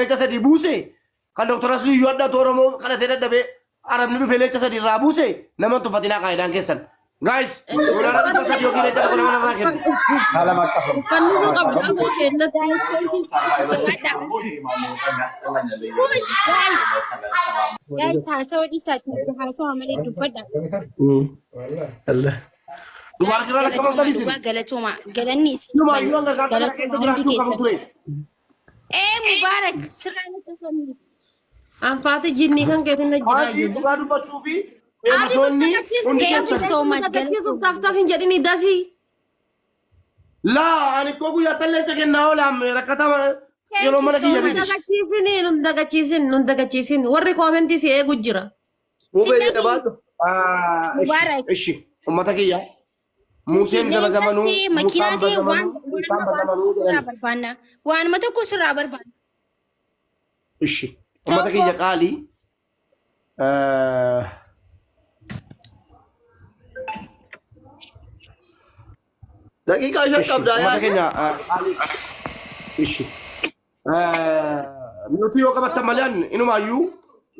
leenca sadii buuse kan doktora Asluu yoo adda Oromoo kadhatee dadhabee Arabni dhufee leenca sadii irraa buuse nama tuffatinaa qaayidaan keessan. Guys, walaana dhibba sadii yookiin leenca tokko nama narraa kennu. Haala maqqafa. Fannisuu qabda akkoo keennatti. Guys, haasawaa dhiisaatti haasawaa malee dubbadha. Dubaara kiraa lakka mamtalisin. Galatooma galanni isin Numaayyuu hanga gaafata keessa jiraachuu qabu ture. Mubaarak sirraa lakkafamni. Anfaati jinnii kan keetiin Haati jira. dhugaa dubbachuu fi deemasoonni hundi keessan. So much Gaggeessuuf taaf hin jedhini dafii. Laa ani koo guyyaa leenca kennaa oolaam rakkataa yeroo mana kiyya miti. Nun dagachiisin. Warri koomentii si eegu jira. Mubee jedha baatu. Mubaarak. Ishi ummata kiyya. Museen gaba zamanuu Musaan bazamanuu Musaan bazamanuu jedhani. Waanuma tokko sirraa barbaanna. Ishi ummata kiyya qaalii. Daqiiqaa shan qabdaa Ummata yaa. keenya qaalii. Ishi. Nuti yoo qabattan malee inumaayyuu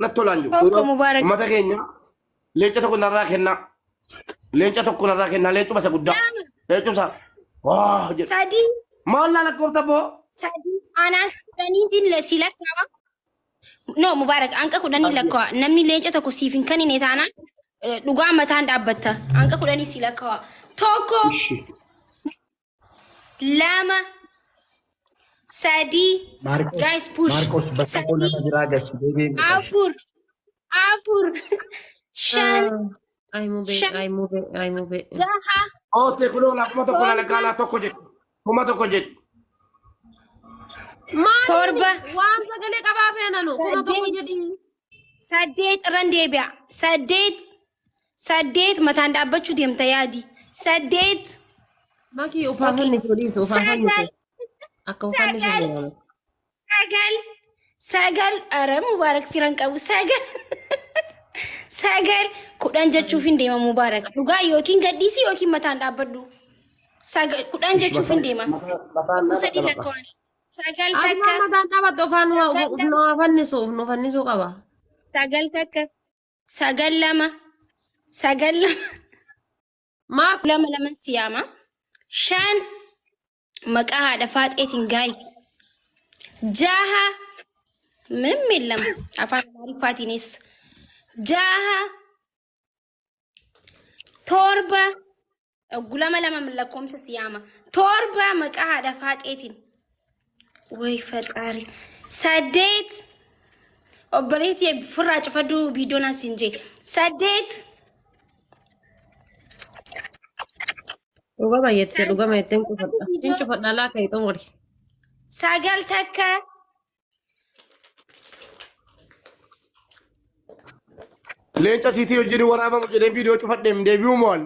natti tolaan jiru. Tokko Mubaarak. Ummata keenya leenca tokko narraa kennaa. Leenca tokko narraa kennaa. Leencuma isa guddaa. Leencumsa. Waa jedhu. Sadii. Maal laa lakkoofta boo? Sadii. Anaan kudhaniitiin si lakkaa'aa. No Mubaarak anqa kudhanii lakkaa'aa. Namni leenca tokko siif hin kennine taanaan dhugaa mataan dhaabbatta. Anqa kudhanii si lakkaa'aa. Tokko. Ishi. Lama. Sadii. Guys push. Marcos bakka qonna jiraa gachi. Afur. Afur. Shan. Ay mubee. Jaha. Oote kunoo lakkuma tokko lalagaalaa tokko jedhu. Kuma tokko jedhu. Torba. Waan sagalee qabaa feenanu. Kuma tokko jedhi. Saddeet irraan deebi'a. Saddeet mataan dhaabbachuu deemta yaadi. Saddeet. Makii ufaafanni soodiisa ufaafanni. Akka uffanni soodiisa. Sagal. Ara Mubaarak firan qabu sagal. Sagal kudhan jechuuf hin deema Mubaarak. Dhugaa yookiin gadhiisi yookiin mataan dhaabbadhu. Sagal kudhan jechuuf hin deema. Sadii lakkaawwan. Sagal takka. Akka mataan dhaabbattu nu fannisuu qaba. Sagal takka. Sagal lama. Sagal lama. Maaf. Lama siyaama. Shan maqaa haadha faaxeetiin guys. Jaha ምንም የለም afaan amaariffaatiin jaha torba lama lakkoomsa siyaama torba maqaa haadha faaxeetiin way faxaari saddeet obboleetii firraa cufadhu viidiyoon asiin jee saddeet Dhugama jettee cufadha. Hin cufadha laa ka'e xumuri. sagal takka Leenca siitii wajjin waraabamu jedhee viidiyoo cufadheem deebi'uu mo'an.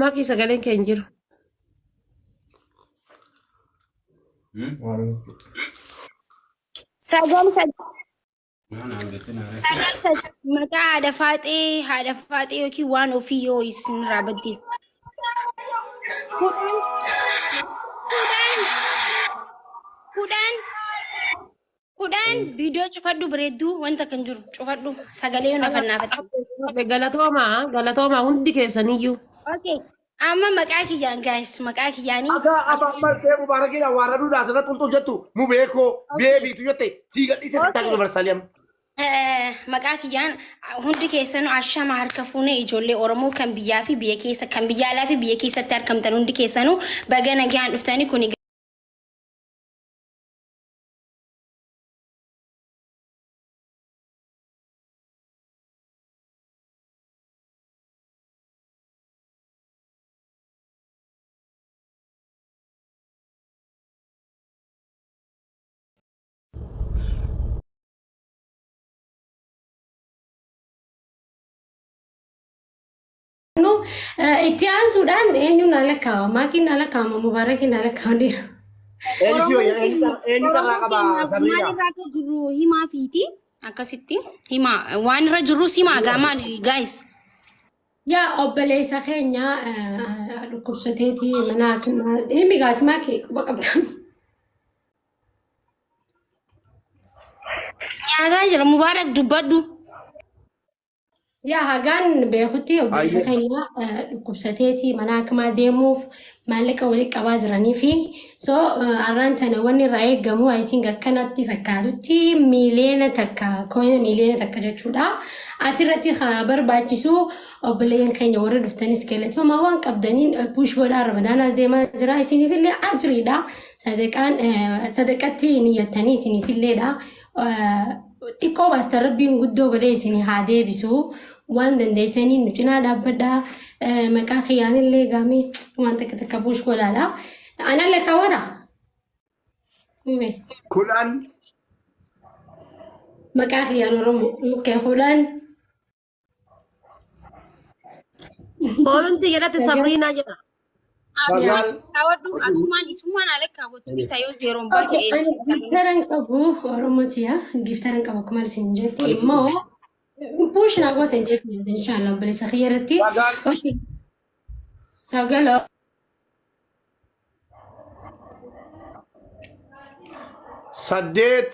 Makii sagaleen kee hin jiru. sagal maqaa haadha faaxee yookiin waan ofii yoo isin raabadde. Kudhan viidiyoo cufadhu bareedduu wanta kan jiru cufadhu sagalee yoo nafannaafatti. Galatoomaa hundi keessaniyyuu. Okay. Amma maqaa kiyyaan guys maqaa kiyyaanii. Aga amma ta'e Mubaarakiin awwaaraduudhaa asirratti tultuu jettu mu beekoo beebiitu jette sii gadhiise taa'u universaaliyam. Maqaa kiyyaan hundi keessanuu ashama harka fuunee ijoollee Oromoo kan biyyaa fi biyya keessa kan biyya alaa fi biyya keessatti argamtan hundi keessanuu baga nagaan dhuftanii kuni. Itti aansuudhaan eenyuun ala kaa'ama? Maakiin ala kaa'ama? Mubaarakiin ala kaa'ama? Eenyu karraa qaba Sabriina? Maalirraa akka jiru himaa fiiti akkasitti himaa waan irra jirus himaa gaamaan guys. yaa obboleessa keenya dhukkubsateetii manaa himi gaatimaa kee quba qabdan. Nyaataa jira Mubaarak dubbadhu. Yaa hagaan beekutti obboleessa keenya dhukkubsateetii manaa hakimaa deemuuf maallaqa walii qabaa jiranii fi so arraan tana wanni irraa eegamu ayitiin akkanatti fakkaatutti miiliyoona takka kooyina miiliyoona takka jechuudha. Asirratti haa barbaachisu obboleeyyan keenya warra dhuftanis galatooma waan qabdaniin puush godhaa ramadaanaas deemaa jira isiniifillee ajriidha. Sadaqatti niyyattanii isiniifilleedha. Xiqqoo baasta rabbiin guddoo godhee isinii haa deebisu. Waan dandeessanii nu cinaa dhaabbadhaa maqaa kiyyaanillee gaamee waan takka puush godhaadha. Anallee kaawwata. Kudhan. Maqaa kiyyaan Oromoo kudhan. Boolonti jedhate Sabriinaa jedha. Kaawwadhu asumaan isumaan ala kaawwattu isa yoo yeroon baay'ee. Giftaran qabu Oromotiya. Giftaran qabu akkuma isin jetti immoo puush naa gootan jetti inshallah obboleessa kiyyarratti. Sagala. Saddeet.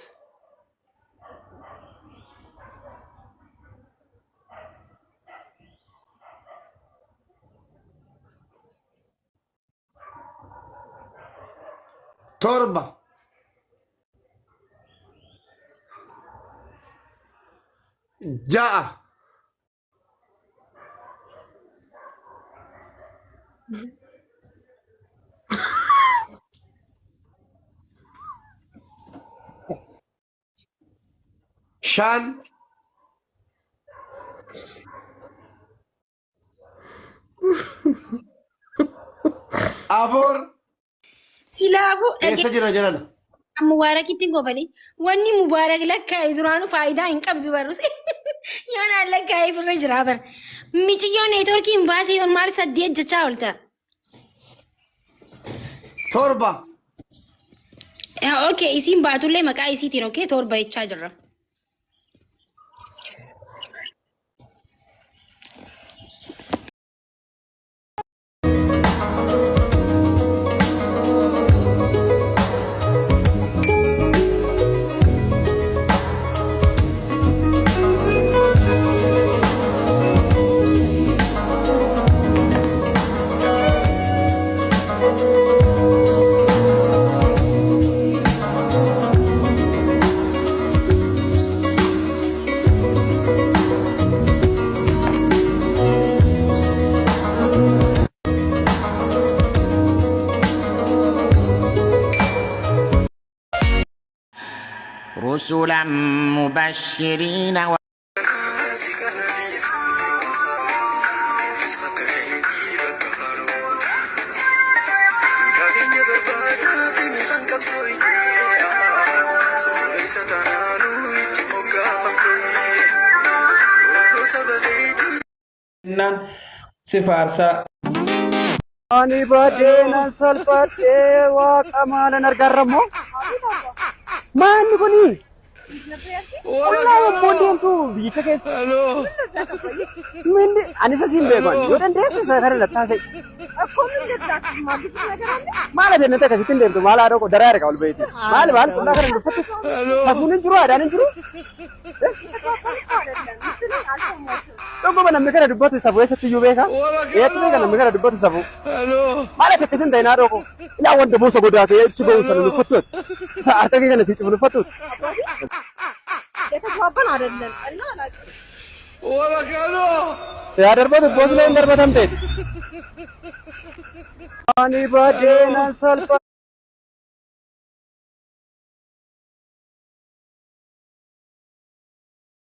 Torba. Ja'a. Shan. Afur. Silaafuu Eessa jira jiran? Mubaarakitti gofani. Wanni Mubaarak lakkaa'e duraanu faayidaa hin qabdu barus. Yoonaan lakkaa'e firra jira bar. Miciyyoon neetworkiin baasee yoon maal 8 jechaa oolta. Torba. Okay, isiin baatullee maqaa isiitiin okay torba jechaa jirra. رسلا مبشرين sifaarsa Ani badeena salphatee waaqa maalan argarrammoo? Maanni kuni? Qullaa boodeentu biyyicha keessa. Minni ani isa siin beekan yoo dandeesse isa kana lattaa ta'e. Maal ati natti akkasitti hin deemtu maal haadha daraa erga ol beekti. Maal qullaa kana dubbatu? Safuun hin jiru aadaan hin jiru? Dhuguma namni kana dubbatu safu eessatti iyyuu beeka? Eetti beeka namni kana dubbatu safu? Maal ati akkasiin ta'e naa dhoko? Yaa wanta boosa godaatee achi ba'u sana nuffattuut. Isa harka kee kana sii cifu nuffattuut. Saya darbatu bos lain darbatan tadi. Ani badeena salpha.